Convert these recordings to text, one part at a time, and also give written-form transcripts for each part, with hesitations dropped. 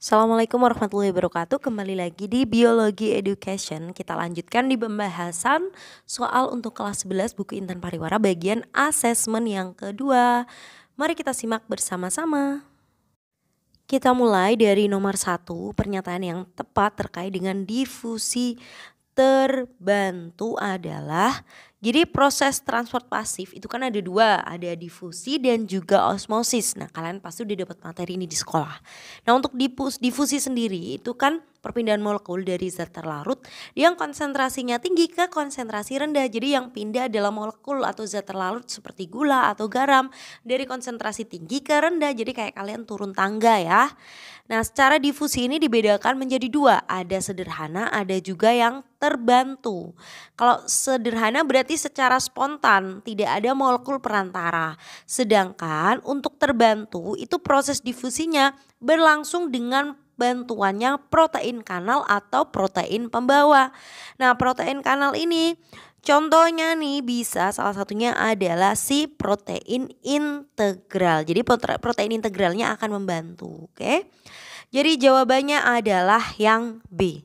Assalamualaikum warahmatullahi wabarakatuh. Kembali lagi di Biologi Education. Kita lanjutkan di pembahasan soal untuk kelas 11 buku Intan Pariwara bagian asesmen yang kedua. Mari kita simak bersama-sama. Kita mulai dari nomor 1, pernyataan yang tepat terkait dengan difusi terbantu adalah, jadi proses transport pasif itu kan ada dua, ada difusi dan juga osmosis. Nah, kalian pasti udah dapat materi ini di sekolah. Nah, untuk difusi sendiri itu kan perpindahan molekul dari zat terlarut yang konsentrasinya tinggi ke konsentrasi rendah. Jadi yang pindah adalah molekul atau zat terlarut seperti gula atau garam dari konsentrasi tinggi ke rendah. Jadi kayak kalian turun tangga ya. Nah, secara difusi ini dibedakan menjadi dua, ada sederhana, ada juga yang terbantu. Kalau sederhana berarti secara spontan, tidak ada molekul perantara. Sedangkan untuk terbantu itu proses difusinya berlangsung dengan bantuannya protein kanal atau protein pembawa. Nah, protein kanal ini contohnya nih bisa salah satunya adalah si protein integral. Jadi protein integralnya akan membantu, oke? Jadi jawabannya adalah yang B.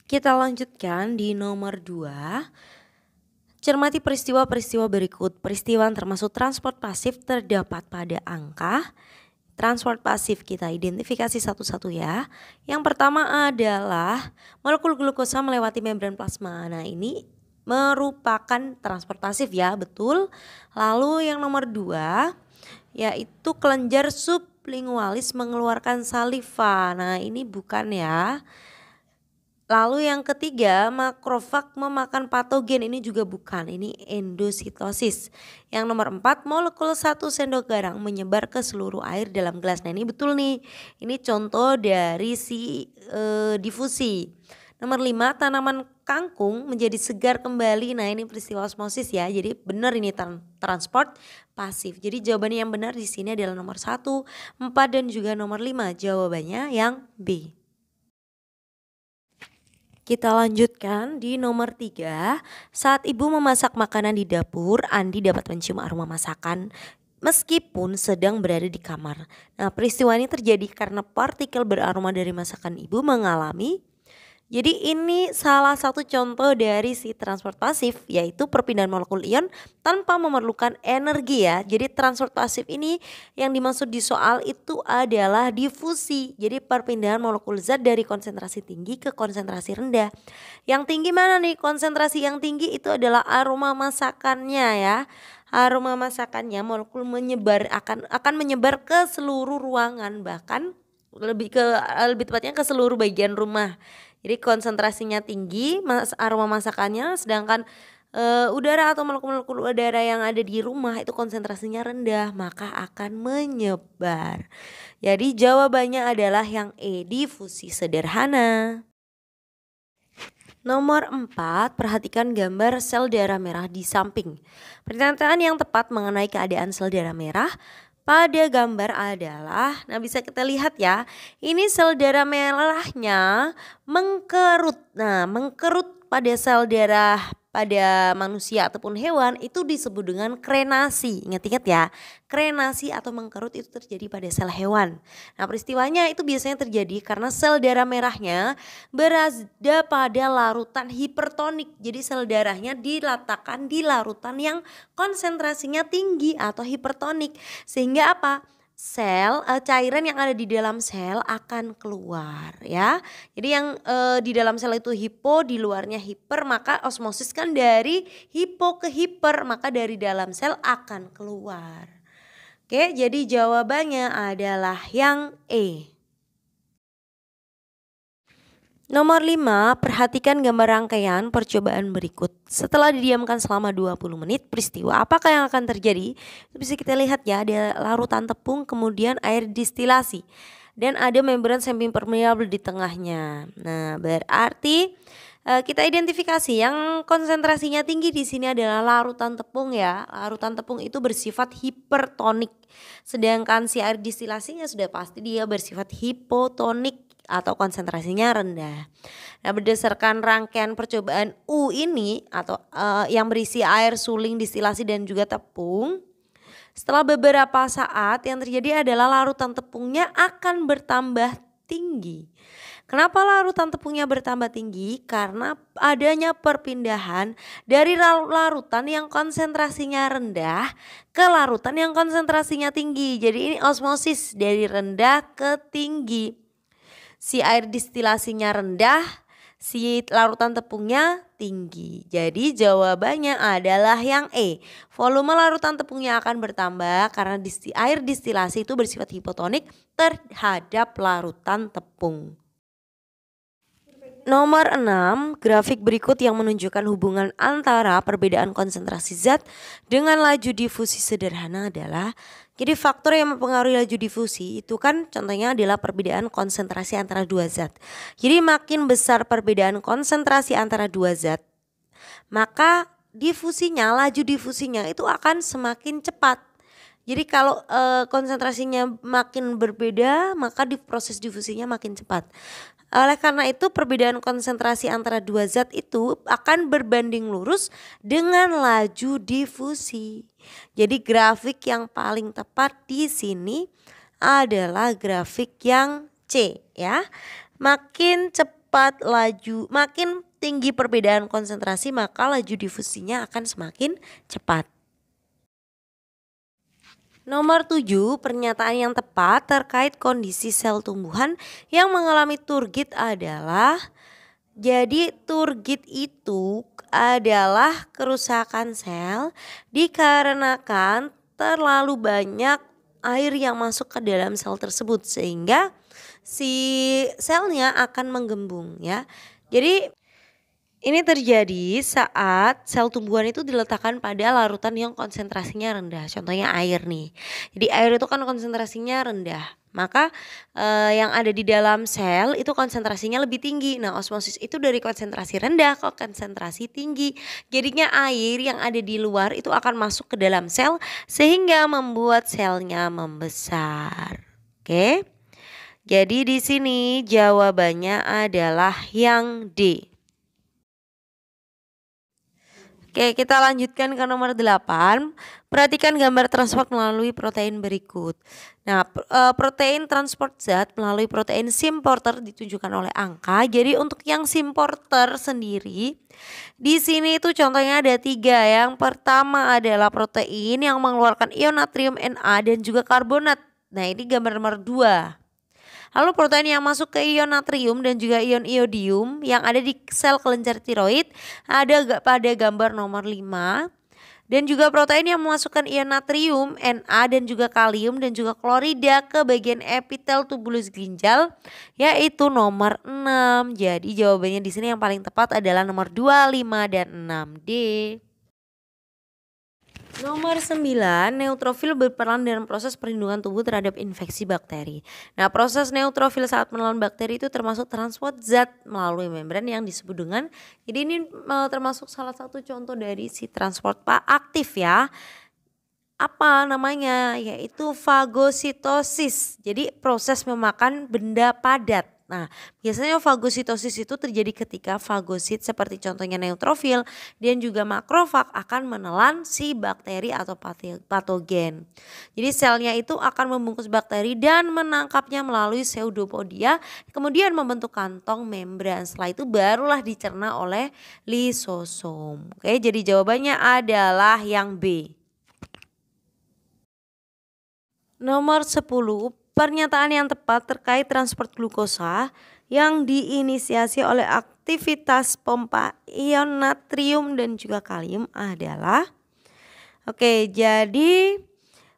Kita lanjutkan di nomor 2. Cermati peristiwa-peristiwa berikut. Peristiwa termasuk transport pasif terdapat pada angka. Transport pasif kita identifikasi satu-satu ya. Yang pertama adalah molekul glukosa melewati membran plasma. Nah, ini merupakan transport pasif ya, betul. Lalu yang nomor 2 yaitu kelenjar sublingualis mengeluarkan saliva. Nah, ini bukan ya. Lalu yang ketiga, makrofag memakan patogen, ini juga bukan, ini endositosis. Yang nomor 4, molekul 1 sendok garam menyebar ke seluruh air dalam gelas. Nah, ini betul nih, ini contoh dari si difusi. Nomor 5, tanaman kangkung menjadi segar kembali. Nah, ini peristiwa osmosis ya, jadi benar ini transport pasif. Jadi jawabannya yang benar di sini adalah nomor 1, 4 dan juga nomor 5, jawabannya yang B. Kita lanjutkan di nomor 3. Saat ibu memasak makanan di dapur, Andi dapat mencium aroma masakan meskipun sedang berada di kamar. Nah, peristiwa ini terjadi karena partikel beraroma dari masakan ibu mengalami. Jadi ini salah satu contoh dari si transport pasif, yaitu perpindahan molekul ion tanpa memerlukan energi ya. Jadi transport pasif ini yang dimaksud di soal itu adalah difusi. Jadi perpindahan molekul zat dari konsentrasi tinggi ke konsentrasi rendah. Yang tinggi mana nih? Konsentrasi yang tinggi itu adalah aroma masakannya ya. Aroma masakannya molekul akan menyebar ke seluruh ruangan, bahkan lebih tepatnya ke seluruh bagian rumah. Jadi konsentrasinya tinggi, aroma masakannya, sedangkan udara atau molekul-molekul udara yang ada di rumah itu konsentrasinya rendah, maka akan menyebar. Jadi jawabannya adalah yang E, difusi sederhana. Nomor 4, perhatikan gambar sel darah merah di samping. Pernyataan yang tepat mengenai keadaan sel darah merah pada gambar adalah, nah bisa kita lihat ya, ini sel darah merahnya mengkerut. Nah, mengkerut pada sel darah pada manusia ataupun hewan itu disebut dengan krenasi. Ingat-ingat ya, krenasi atau mengkerut itu terjadi pada sel hewan. Nah, peristiwanya itu biasanya terjadi karena sel darah merahnya berada pada larutan hipertonik. Jadi sel darahnya diletakkan di larutan yang konsentrasinya tinggi atau hipertonik. Sehingga apa? Cairan yang ada di dalam sel akan keluar ya. Jadi yang di dalam sel itu hipo, di luarnya hiper, maka osmosis kan dari hipo ke hiper, maka dari dalam sel akan keluar. Oke, jadi jawabannya adalah yang E. Nomor 5, perhatikan gambar rangkaian percobaan berikut. Setelah didiamkan selama 20 menit, peristiwa apakah yang akan terjadi? Itu bisa kita lihat ya, ada larutan tepung, kemudian air distilasi. Dan ada membran semi-permeable di tengahnya. Nah, berarti kita identifikasi yang konsentrasinya tinggi di sini adalah larutan tepung ya. Larutan tepung itu bersifat hipertonik. Sedangkan si air distilasinya sudah pasti dia bersifat hipotonik atau konsentrasinya rendah. Nah, berdasarkan rangkaian percobaan U ini atau yang berisi air, suling, distilasi dan juga tepung, Setelah beberapa saat yang terjadi adalah larutan tepungnya akan bertambah tinggi. Kenapa larutan tepungnya bertambah tinggi? Karena adanya perpindahan dari larutan yang konsentrasinya rendah ke larutan yang konsentrasinya tinggi. Jadi ini osmosis dari rendah ke tinggi. Si air distilasinya rendah, si larutan tepungnya tinggi. Jadi jawabannya adalah yang E. Volume larutan tepungnya akan bertambah karena air distilasi itu bersifat hipotonik terhadap larutan tepung. Nomor 6, grafik berikut yang menunjukkan hubungan antara perbedaan konsentrasi zat dengan laju difusi sederhana adalah, jadi faktor yang mempengaruhi laju difusi itu kan contohnya adalah perbedaan konsentrasi antara dua zat. Jadi makin besar perbedaan konsentrasi antara dua zat, maka laju difusinya itu akan semakin cepat. Jadi kalau konsentrasinya makin berbeda, maka proses difusinya makin cepat. Oleh karena itu perbedaan konsentrasi antara dua zat itu akan berbanding lurus dengan laju difusi. Jadi grafik yang paling tepat di sini adalah grafik yang C ya. Makin cepat laju, makin tinggi perbedaan konsentrasi, maka laju difusinya akan semakin cepat. Nomor 7, pernyataan yang tepat terkait kondisi sel tumbuhan yang mengalami turgid adalah, jadi turgid itu adalah kerusakan sel dikarenakan terlalu banyak air yang masuk ke dalam sel tersebut sehingga si selnya akan menggembung ya. Jadi ini terjadi saat sel tumbuhan itu diletakkan pada larutan yang konsentrasinya rendah. Contohnya air nih. Jadi air itu kan konsentrasinya rendah. Maka yang ada di dalam sel itu konsentrasinya lebih tinggi. Nah, osmosis itu dari konsentrasi rendah ke konsentrasi tinggi. Jadinya air yang ada di luar itu akan masuk ke dalam sel sehingga membuat selnya membesar. Oke. Jadi di sini jawabannya adalah yang D. Oke, kita lanjutkan ke nomor 8. Perhatikan gambar transport melalui protein berikut. Nah, protein transport zat melalui protein symporter ditunjukkan oleh angka. Jadi untuk yang symporter sendiri, di sini itu contohnya ada 3. Yang pertama adalah protein yang mengeluarkan ion natrium Na dan juga karbonat. Nah, ini gambar nomor 2. Lalu protein yang masuk ke ion natrium dan juga ion iodium yang ada di sel kelenjar tiroid ada pada gambar nomor 5. Dan juga protein yang memasukkan ion natrium, Na dan juga kalium dan juga klorida ke bagian epitel tubulus ginjal yaitu nomor 6. Jadi jawabannya di sini yang paling tepat adalah nomor 2, 5 dan 6D. Nomor 9, neutrofil berperan dalam proses perlindungan tubuh terhadap infeksi bakteri. Nah, proses neutrofil saat melawan bakteri itu termasuk transport zat melalui membran yang disebut dengan, jadi ini termasuk salah satu contoh dari si transport aktif ya. Apa namanya? Yaitu fagositosis. Jadi proses memakan benda padat. Nah, biasanya fagositosis itu terjadi ketika fagosit seperti contohnya neutrofil dan juga makrofag akan menelan si bakteri atau patogen. Jadi selnya itu akan membungkus bakteri dan menangkapnya melalui pseudopodia, kemudian membentuk kantong membran. Setelah itu barulah dicerna oleh lisosom. Oke, jadi jawabannya adalah yang B. Nomor 10, pernyataan yang tepat terkait transport glukosa yang diinisiasi oleh aktivitas pompa ion natrium dan juga kalium adalah, oke, jadi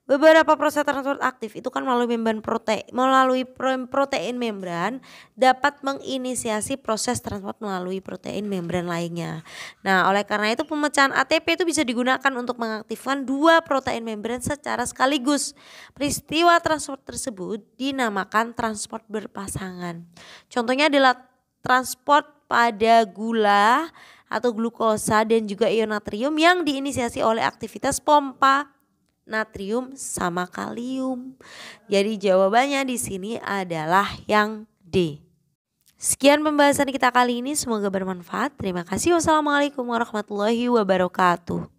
beberapa proses transport aktif itu kan melalui protein membran dapat menginisiasi proses transport melalui protein membran lainnya. Nah, oleh karena itu pemecahan ATP itu bisa digunakan untuk mengaktifkan 2 protein membran secara sekaligus. Peristiwa transport tersebut dinamakan transport berpasangan. Contohnya adalah transport pada gula atau glukosa dan juga ion natrium yang diinisiasi oleh aktivitas pompa natrium sama kalium. Jadi jawabannya di sini adalah yang D. Sekian pembahasan kita kali ini, semoga bermanfaat. Terima kasih. Wassalamualaikum warahmatullahi wabarakatuh.